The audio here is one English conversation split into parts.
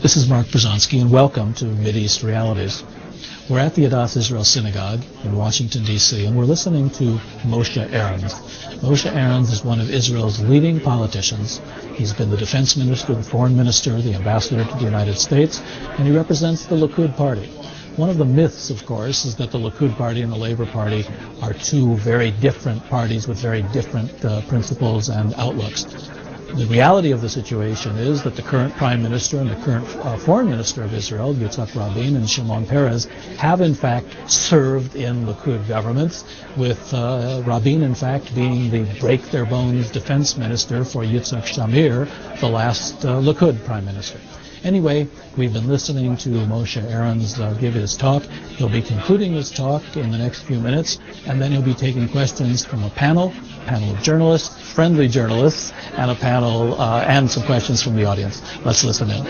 This is Mark Brzezinski, and welcome to Mideast Realities. We're at the Adath Israel Synagogue in Washington, D.C., and we're listening to Moshe Arens. Moshe Arens is one of Israel's leading politicians. He's been the defense minister, the foreign minister, the ambassador to the United States, and he represents the Likud party. One of the myths, of course, is that the Likud party and the Labor Party are two very different parties with very different principles and outlooks. The reality of the situation is that the current Prime Minister and the current Foreign Minister of Israel, Yitzhak Rabin and Shimon Peres, have in fact served in Likud governments, with Rabin in fact being the break-their-bones defense minister for Yitzhak Shamir, the last Likud Prime Minister. Anyway, we've been listening to Moshe Arens give his talk. He'll be concluding his talk in the next few minutes, and then he'll be taking questions from a panel of journalists, friendly journalists, and a panel and some questions from the audience. Let's listen in.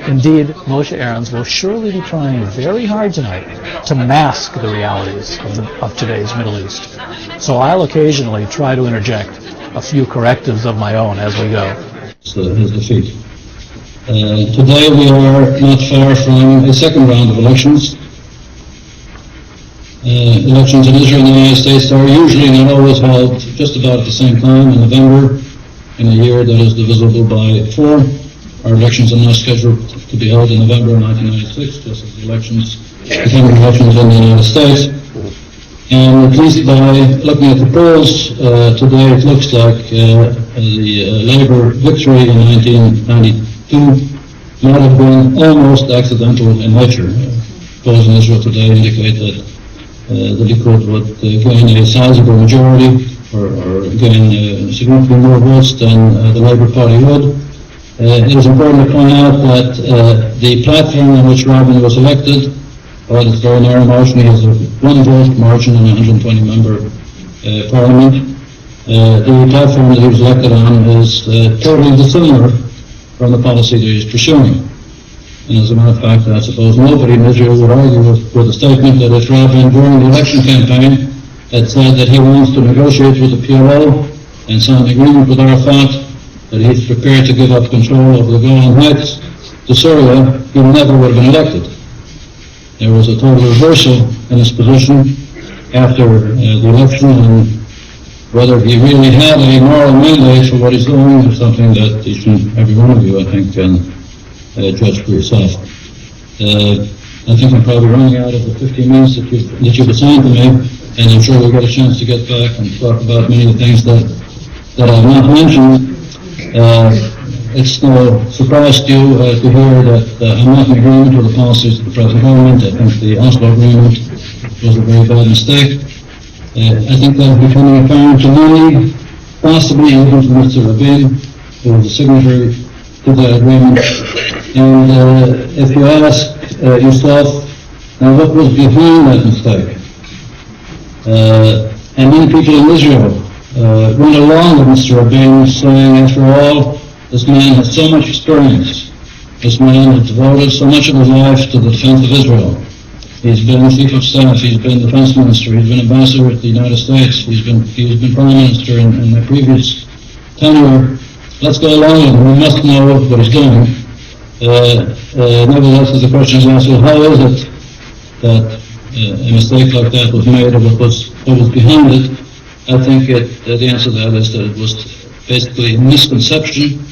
Indeed, Moshe Arens will surely be trying very hard tonight to mask the realities of today's Middle East. So I'll occasionally try to interject a few correctives of my own as we go. His defeat. Today we are not far from a second round of elections. Elections in Israel and the United States are usually not always held just about at the same time in November, in a year that is divisible by 4. Our elections are now scheduled to be held in November 1996, just as the became elections in the United States. And at least by looking at the polls, today it looks like the Labour victory in 1992 might have been almost accidental in nature. Polls in Israel today indicate that the Likud would gain a sizable majority or gain significantly more votes than the Labour Party would. It is important to point out that the platform on which Rabin was elected, while it's very narrow margin, he has a 1-vote margin in a 120-member parliament. The platform that he was elected on is totally dissimilar from the policy that he's pursuing. And as a matter of fact, I suppose nobody in Israel would argue with the statement that if Rabin during the election campaign had said that he wants to negotiate with the PLO and sign an agreement with Arafat, that he's prepared to give up control over the Golan Heights to Syria, he never would have been elected. There was a total reversal in his position after the election, and whether he really had a moral mandate for what he's doing is something that each and every one of you, I think, can judge for yourself. I think I'm probably running out of the 15 minutes that you've assigned to me, and I'm sure we'll get a chance to get back and talk about many of the things that I've not mentioned. It's no surprise to you to hear that I'm not in agreement with the policies of the present government. I think the Oslo agreement was a very bad mistake. I think that is becoming apparent to many, possibly even to Mr. Rabin, who was a signatory to that agreement. And if you ask yourself, now what was behind that mistake? And many people in Israel went along with Mr. Rabin, saying, after all, this man has so much experience. This man has devoted so much of his life to the defense of Israel. He's been chief of staff, he's been defense minister, he's been ambassador to the United States, he's been prime minister in the previous tenure. Let's go along with him. We must know what he's doing. Nevertheless, as the question is asked, well, how is it that a mistake like that was made, or what was behind it? I think the answer to that is that it was basically a misconception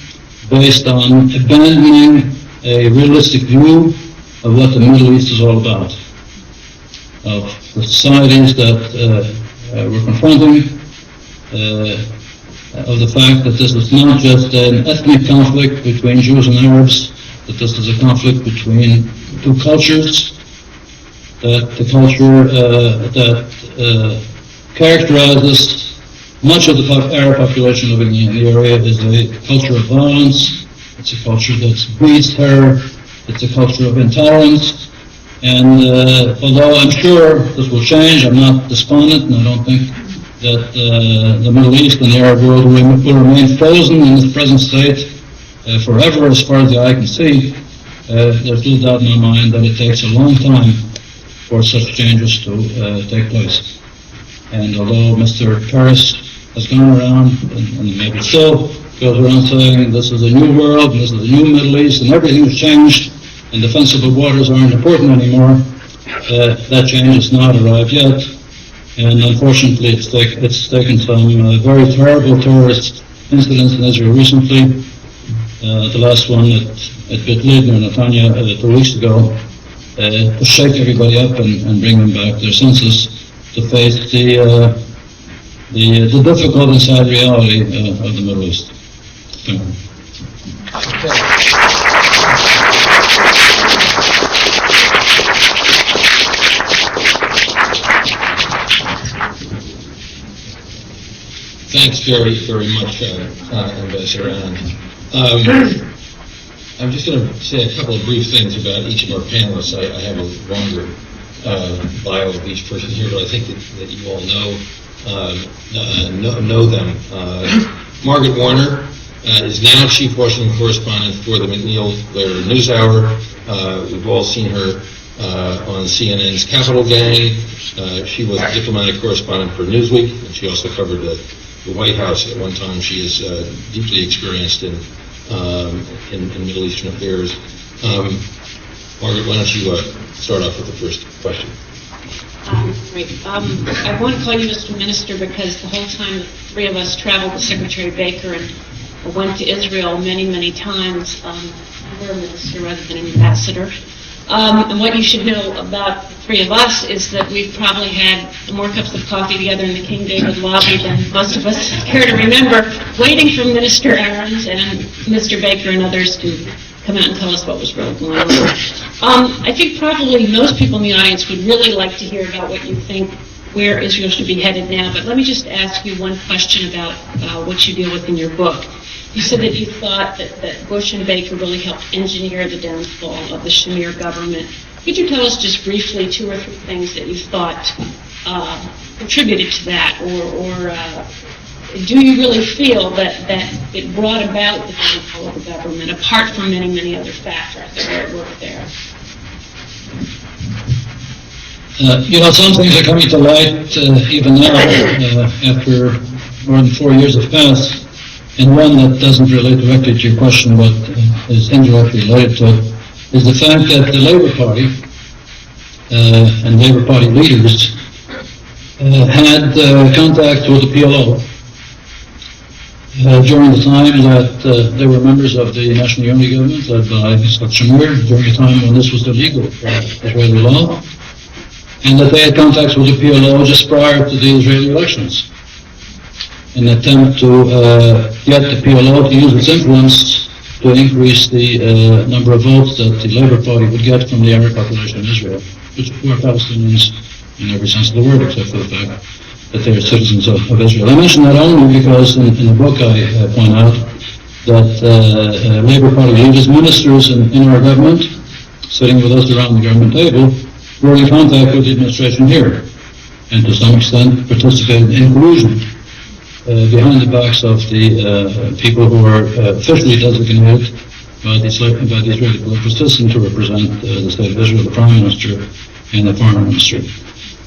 based on abandoning a realistic view of what the Middle East is all about, of the societies that we're confronting, of the fact that this is not just an ethnic conflict between Jews and Arabs, that this is a conflict between two cultures, that the culture that characterizes much of the Arab population living in the area is a culture of violence. It's a culture that breeds terror. It's a culture of intolerance. And although I'm sure this will change, I'm not despondent, and I don't think that the Middle East and the Arab world will remain frozen in its present state forever, as far as the eye can see. There's little doubt in my mind that it takes a long time for such changes to take place. And although Mr. Peres has gone around and maybe still goes around saying this is a new world, and this is a new Middle East, and everything's changed, and defensible waters aren't important anymore. That change has not arrived yet, and unfortunately it's taken some very terrible terrorist incidents in Israel recently. The last one at Beit Lid near Netanyahu 2 weeks ago, to shake everybody up and bring them back to their senses to face the difficult and sad reality of the Middle East. Thank you. Thanks very, very much, Ambassador Arens. I'm just going to say a couple of brief things about each of our panelists. I have a longer bio of each person here, but I think that you all know them. Margaret Warner is now Chief Washington Correspondent for the McNeil Lehrer NewsHour. We've all seen her on CNN's Capitol Gang. She was a diplomatic correspondent for Newsweek, and she also covered the White House at one time. She is deeply experienced in Middle Eastern affairs. Margaret, why don't you start off with the first question? Great. I want to call you Mr. Minister because the whole time the three of us traveled with Secretary Baker and went to Israel many, many times. We're a minister rather than an ambassador. And what you should know about the three of us is that we've probably had more cups of coffee together in the King David lobby than most of us care to remember, waiting for Minister Arens and Mr. Baker and others to come out and tell us what was really going on. I think probably most people in the audience would really like to hear about what you think where Israel should be headed now, but let me just ask you one question about what you deal with in your book. You said that you thought that Bush and Baker really helped engineer the downfall of the Shamir government. Could you tell us just briefly 2 or 3 things that you thought contributed to that, or do you really feel that it brought about the downfall of the government, apart from many, many other factors that were at work there? Some things are coming to light even now after more than 4 years have passed. And one that doesn't relate directly to your question, but is indirectly related to it, is the fact that the Labour Party and Labour Party leaders had contact with the PLO during the time that they were members of the National Unity Government led by Yitzhak Shamir, during a time when this was illegal for Israeli law, and that they had contacts with the PLO just prior to the Israeli elections, in an attempt to get the PLO to use its influence to increase the number of votes that the Labour Party would get from the Arab population in Israel, which were Palestinians in every sense of the word, except for the fact that they are citizens of Israel. I mention that only because in the book I point out that Labour Party leaders, ministers in our government, sitting with us around the government table, were in contact with the administration here, and to some extent participated in collusion behind the backs of the people who are officially designated by the Israeli political system to represent the State of Israel, the Prime Minister and the Foreign Minister.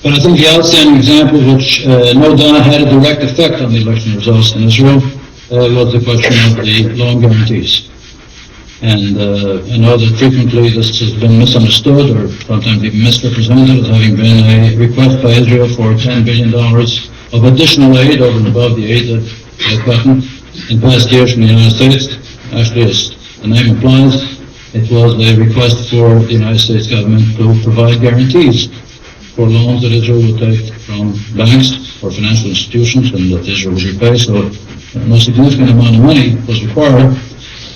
But I think the outstanding example, which no doubt had a direct effect on the election results in Israel, was the question of the loan guarantees. And I know that frequently this has been misunderstood or sometimes even misrepresented as having been a request by Israel for $10 billion of additional aid over and above the aid that they had gotten in past years from the United States. Actually, as the name implies, it was a request for the United States government to provide guarantees for loans that Israel would take from banks or financial institutions and that Israel would repay. So no significant amount of money was required,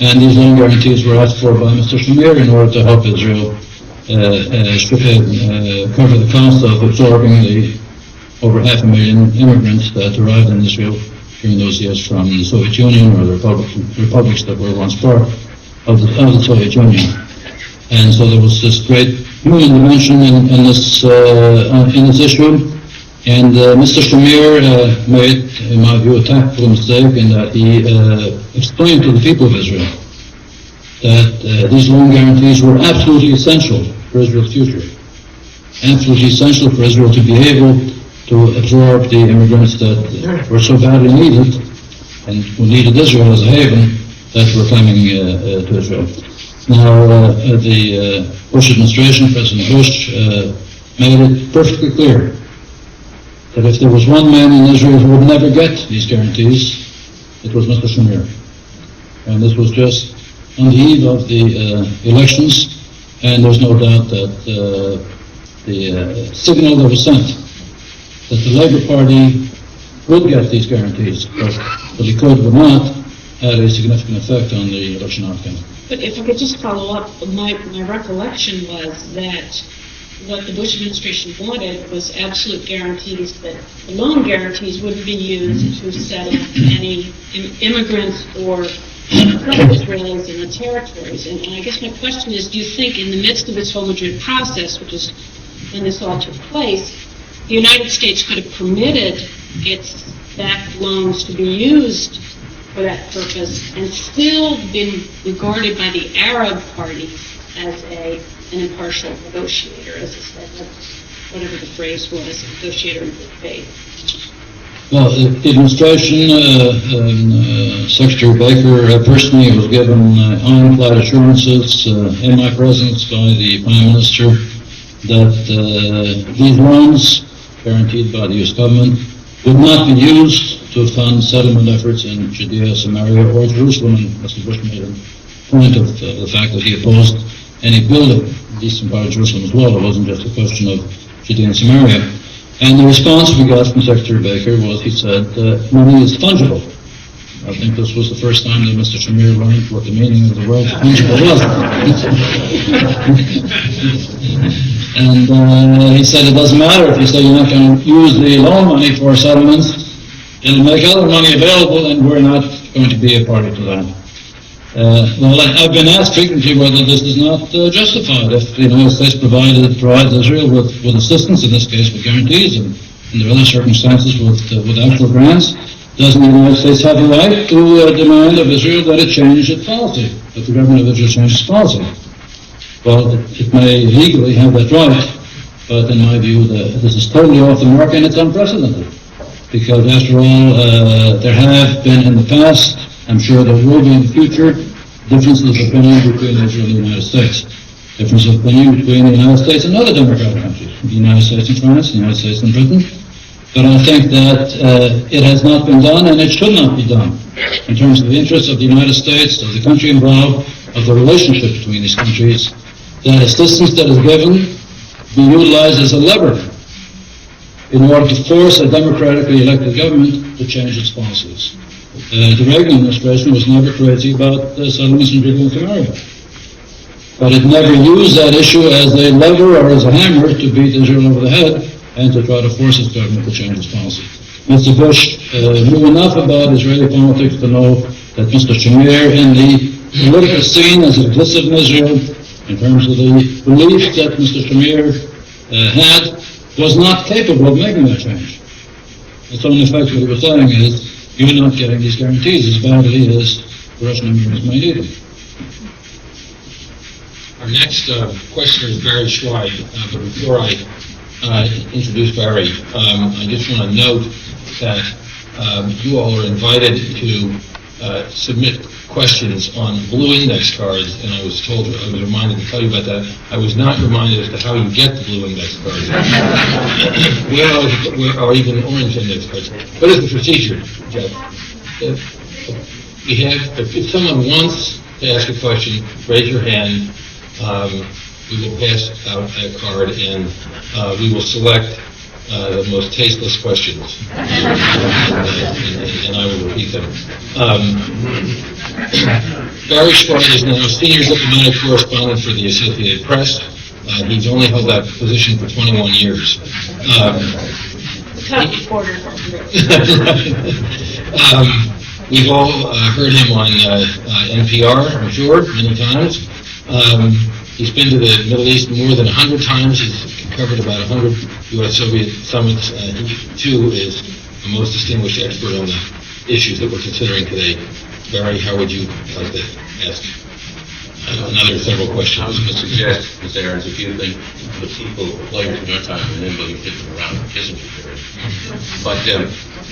and these loan guarantees were asked for by Mr. Shamir in order to help Israel cover the cost of absorbing the over 500,000 immigrants that arrived in Israel during those years from the Soviet Union or the republics that were once part of the Soviet Union. And so there was this great human dimension in this issue. And Mr. Shamir made, in my view, a tactful mistake in that he explained to the people of Israel that these loan guarantees were absolutely essential for Israel's future, absolutely essential for Israel to be able to absorb the immigrants that were so badly needed and who needed Israel as a haven, that were coming to Israel. Now, the Bush administration, President Bush, made it perfectly clear that if there was one man in Israel who would never get these guarantees, it was Mr. Shamir. And this was just on the eve of the elections, and there's no doubt that the signal that was sent that the Labour Party would get these guarantees, but he could or not, had a significant effect on the election outcome. But if I could just follow up, my recollection was that what the Bush administration wanted was absolute guarantees that loan guarantees wouldn't be used to settle any immigrants or current Israelis in the territories. And I guess my question is, do you think in the midst of this whole Madrid process, which is when this all took place, the United States could have permitted its backed loans to be used for that purpose and still been regarded by the Arab party as an impartial negotiator, as I said, whatever the phrase was, negotiator in good faith? Well, the administration, Secretary Baker personally was given ironclad assurances in my presence by the Prime Minister that these loans, guaranteed by the U.S. government, would not be used to fund settlement efforts in Judea, Samaria, or Jerusalem. And Mr. Bush made a point of the fact that he opposed any building in the eastern part of Jerusalem as well. It wasn't just a question of Judea and Samaria. And the response we got from Secretary Baker was, he said, money is fungible. I think this was the first time that Mr. Shamir learned what the meaning of the word fungible was. And he said it doesn't matter if you say you're not going to use the loan money for settlements, it'll make other money available, and we're not going to be a party to that. Well, I've been asked frequently whether this is not justified. If the United States provides Israel with assistance, in this case with guarantees, and in the other circumstances with actual grants, doesn't the United States have a right to demand of Israel that it change its policy, that the government of Israel change its policy? Well, it may legally have that right, but in my view, this is totally off the mark and it's unprecedented. Because after all, there have been in the past, I'm sure there will be in the future, differences of opinion between Israel and the United States. Differences of opinion between the United States and other democratic countries, the United States and France, the United States and Britain. But I think that it has not been done, and it should not be done, in terms of the interests of the United States, of the country involved, of the relationship between these countries, that assistance that is given be utilized as a lever in order to force a democratically elected government to change its policies. The Reagan administration was never crazy about settlements in Judea and Samaria. But it never used that issue as a lever or as a hammer to beat Israel over the head and to try to force its government to change its policy. Mr. Bush knew enough about Israeli politics to know that Mr. Shamir, in the political scene as it existed in Israel, in terms of the beliefs that Mr. Shamir had, was not capable of making that change. Its only effect, what he was saying is, you're not getting these guarantees as badly as the Russian immigrants may need them. Our next questioner is Barry Schweig, but before I introduce Barry, I just want to note that you all are invited to submit questions on blue index cards, and I was reminded to tell you about that. I was not reminded as to how you get the blue index cards. or even orange index cards. What is the procedure, Jeff? If someone wants to ask a question, raise your hand. We will pass out a card, and we will select the most tasteless questions, and I will repeat them. Barry Schweig is now Senior Diplomatic Correspondent for the Associated Press. He's only held that position for 21 years. We've all heard him on NPR, I'm sure, many times. He's been to the Middle East more than 100 times. He's covered about 100 U.S.-Soviet summits. He, too, is the most distinguished expert on the issues that we're considering today. Barry, how would you like to ask? Another several I questions. was going to suggest, Ms. Arens, if you think the people who play from your time and then you're kicking around isn't prepared. But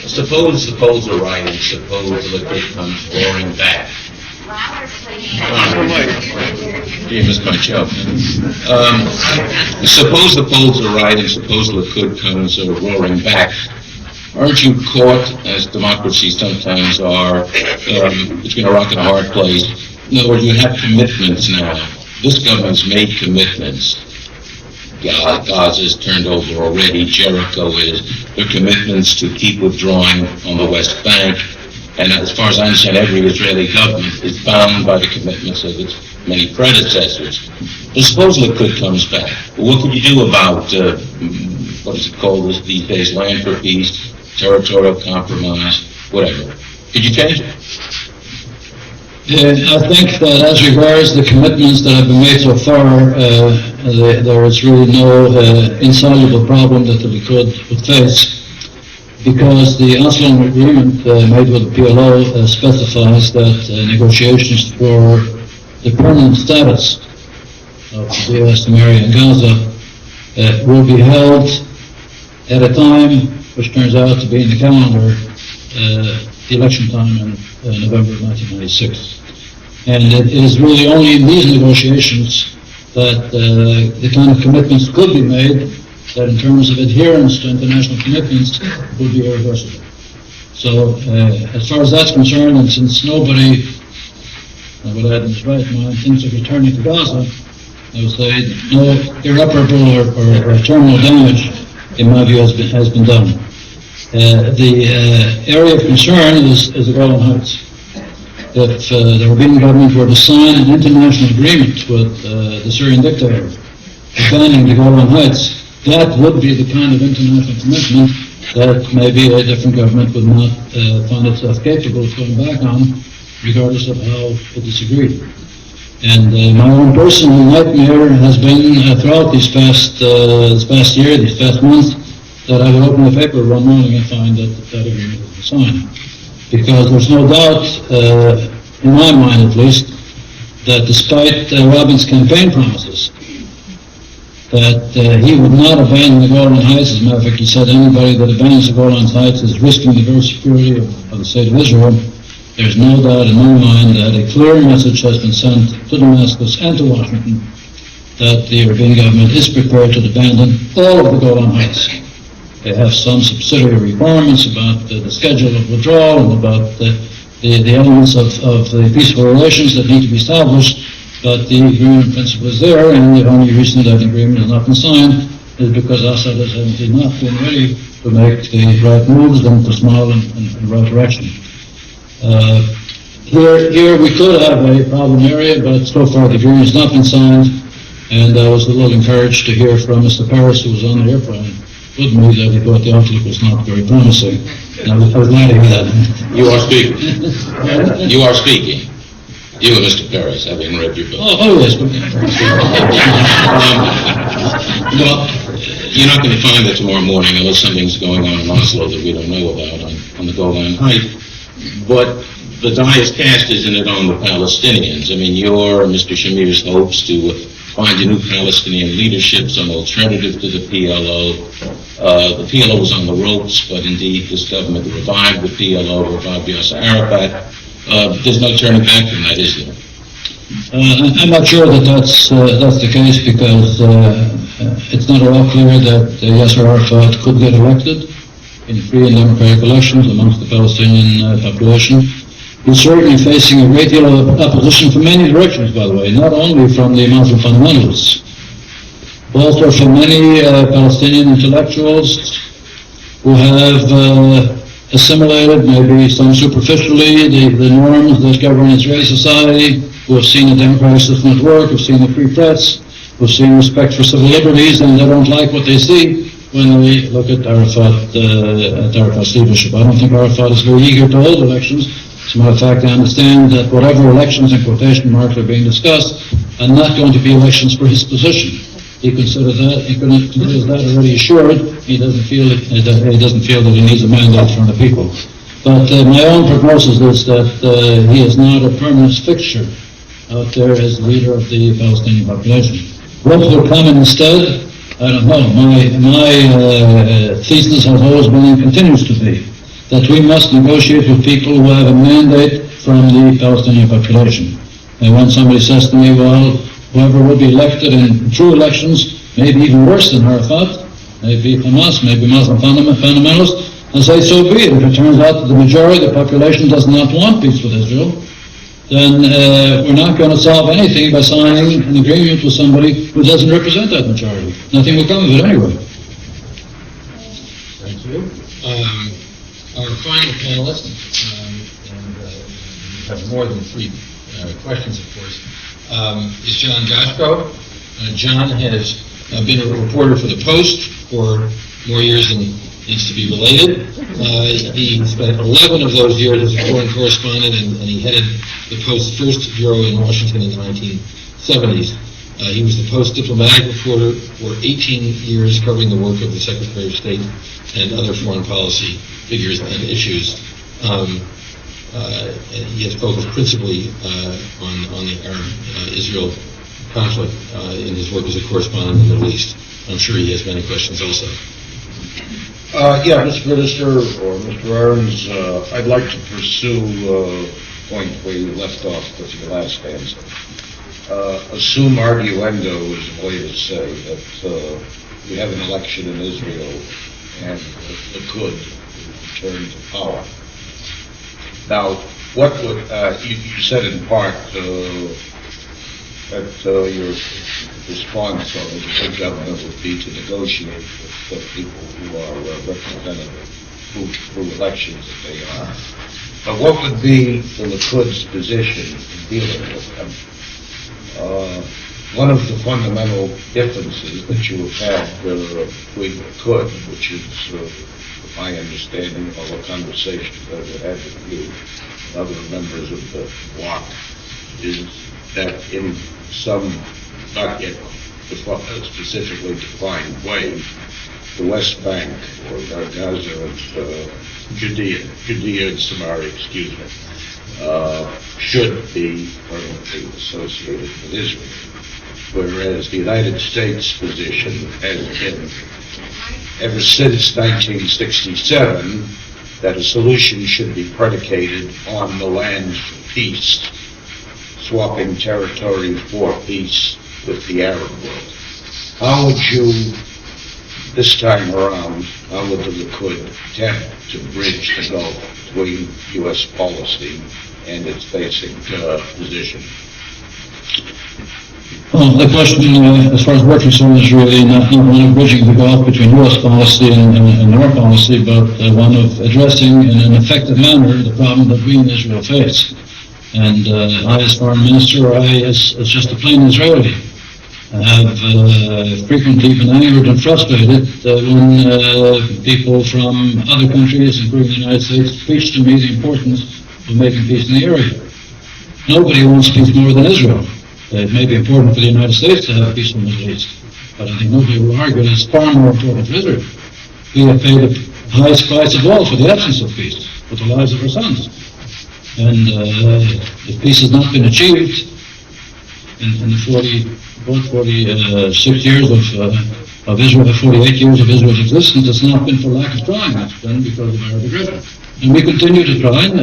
suppose the polls are right and suppose the liquid comes roaring back. You missed my joke. Suppose the polls are right and suppose the liquid comes roaring back. Aren't you caught, as democracies sometimes are, between a rock and a hard place? In other words, you have commitments now. This government's made commitments. Gaza's turned over already. Jericho is. Their commitments to keep withdrawing on the West Bank. And as far as I understand, every Israeli government is bound by the commitments of its many predecessors. But suppose the liquid comes back. What could you do about, what is it called these days, land for peace, territorial compromise, whatever? Could you change it? I think that as regards the commitments that have been made so far, there is really no insoluble problem that the Likud would face, because the Oslo agreement made with the PLO specifies that negotiations for the permanent status of the Western area in Gaza will be held at a time which turns out to be in the calendar, the election time in November of 1996. And it is really only in these negotiations that the kind of commitments could be made that in terms of adherence to international commitments would be irreversible. So as far as that's concerned, and since nobody, I would add in his right mind, thinks of returning to Gaza, I would say no irreparable or terminal damage, in my view, has been done. The area of concern is the Golan Heights. If the Rabin government were to sign an international agreement with the Syrian dictator banning the Golan Heights, that would be the kind of international commitment that maybe a different government would not find itself capable of going back on, regardless of how it disagreed. And my own personal nightmare has been throughout this past year, these past months, that I would open the paper one morning and find that that agreement was signed. Because there's no doubt, in my mind at least, that despite Rabin's campaign promises, that he would not abandon the Golan Heights. As a matter of fact, he said anybody that abandons the Golan Heights is risking the very security of the state of Israel. There's no doubt in my mind that a clear message has been sent to Damascus and to Washington that the Rabin government is prepared to abandon all of the Golan Heights. They have some subsidiary requirements about the schedule of withdrawal and about the elements of the peaceful relations that need to be established, but the agreement in principle is there, and the only reason that agreement has not been signed is because Assad has not been ready to make the right moves and to smile in the right direction. Here we could have a problem area, but so far the agreement has not been signed, and I was a little encouraged to hear from Mr. Paris, who was on the airplane with me, that he thought the outlook was not very promising. And I was glad to hear that. You are speaking. You are speaking. You and Mr. Paris, having read your book. Oh yes. Well, you're not going to find that tomorrow morning unless something's going on in Oslo that we don't know about on the Golan Heights. But the die is cast, isn't it, on the Palestinians? I mean, your and Mr. Shamir's hopes to find a new Palestinian leadership, some alternative to the PLO. The PLO was on the ropes, but indeed this government revived the PLO, revived Yasser Arafat. There's no turning back from that, is there? I'm not sure that that's the case, because it's not at all clear that Yasser Arafat could get elected in free and democratic elections amongst the Palestinian population. He's certainly facing a great deal of opposition from many directions, by the way, not only from the Muslim fundamentalists, but also from many Palestinian intellectuals who have assimilated, maybe some superficially, the norms that govern Israeli society, who have seen the democratic system at work, who have seen the free press, who have seen respect for civil liberties, and they don't like what they see when they look at Arafat's leadership. I don't think Arafat is very eager to hold elections. As a matter of fact, I understand that whatever elections in quotation marks are being discussed are not going to be elections for his position. He considers that already assured. He doesn't feel that he needs a mandate from the people. But my own prognosis is that he is not a permanent fixture out there as the leader of the Palestinian population. What will come instead? I don't know. My thesis has always been and continues to be that we must negotiate with people who have a mandate from the Palestinian population. And when somebody says to me, well, whoever will be elected in true elections, maybe even worse than Arafat, maybe Hamas, maybe Muslim fundamentalists, I say, so be it. If it turns out that the majority of the population does not want peace with Israel, then we're not going to solve anything by signing an agreement with somebody who doesn't represent that majority. Nothing will come of it anyway. Thank you. Our final panelist, and we have more than three questions, of course, is John Goshko. John has been a reporter for the Post for more years than needs to be related. He spent 11 of those years as a foreign correspondent, and he headed the Post's first bureau in Washington in the 1970s. He was the Post diplomatic reporter for 18 years, covering the work of the Secretary of State and other foreign policy figures and issues. He has focused principally on the Arab-Israel conflict in his work as a correspondent in the Middle East. I'm sure he has many questions also. Mr. Minister or Mr. Arens, I'd like to pursue a point where you left off with your last answer. Assume arguendo is a way to say that we have an election in Israel and the Likud return to power. Now, what would, you said in part that your response or the big government would be to negotiate with the people who are represented through elections that they are. But what would be the Likud's position in dealing with them? One of the fundamental differences that you have had between Likud, which is my understanding of a conversation that I had with you and other members of the bloc, is that in some not yet specifically defined way, the West Bank, or Gaza and Judea and Samaria, should be permanently associated with Israel. Whereas the United States position has been, ever since 1967, that a solution should be predicated on the land for peace, swapping territory for peace with the Arab world. How would you, this time around, how would the Likud attempt to bridge the gulf between U.S. policy and its basic position? Well, the question, as far as we're concerned, is really not one of bridging the gulf between U.S. policy and our policy, but one of addressing in an effective manner the problem that we in Israel face. And I, as foreign minister, as just a plain Israeli, have frequently been angered and frustrated when people from other countries, including the United States, preach to me the importance of making peace in the area. Nobody wants peace more than Israel. It may be important for the United States to have peace in the Middle East, but I think nobody will argue that it's far more important for Israel. We have paid the highest price of all for the absence of peace, for the lives of our sons. And if peace has not been achieved in the 46 years of Israel, 48 years of Israel's existence, it's not been for lack of trying. It's been because of Arab aggression. And we continue to try, and I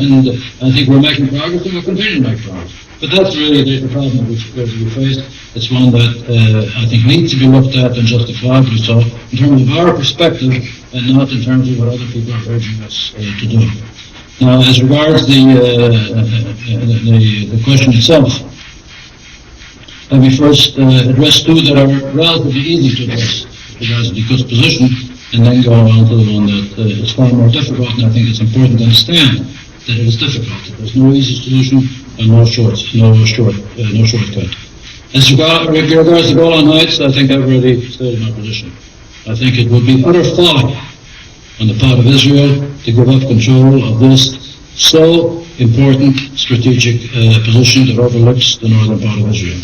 think we're making progress, and we'll continue to make progress. But that's really the problem which we face. It's one that I think needs to be looked at, and justifiably so, in terms of our perspective, and not in terms of what other people are urging us to do. Now, as regards the question itself, let me first address two that are relatively easy to address, regards the Likud's position, and then go on to the one that is far more difficult, and I think it's important to understand that it is difficult. There's no easy solution and no shortcut. As regards the Golan Heights, I think I've already stated my position. I think it would be utter folly on the part of Israel to give up control of this so important strategic position that overlooks the northern part of Israel.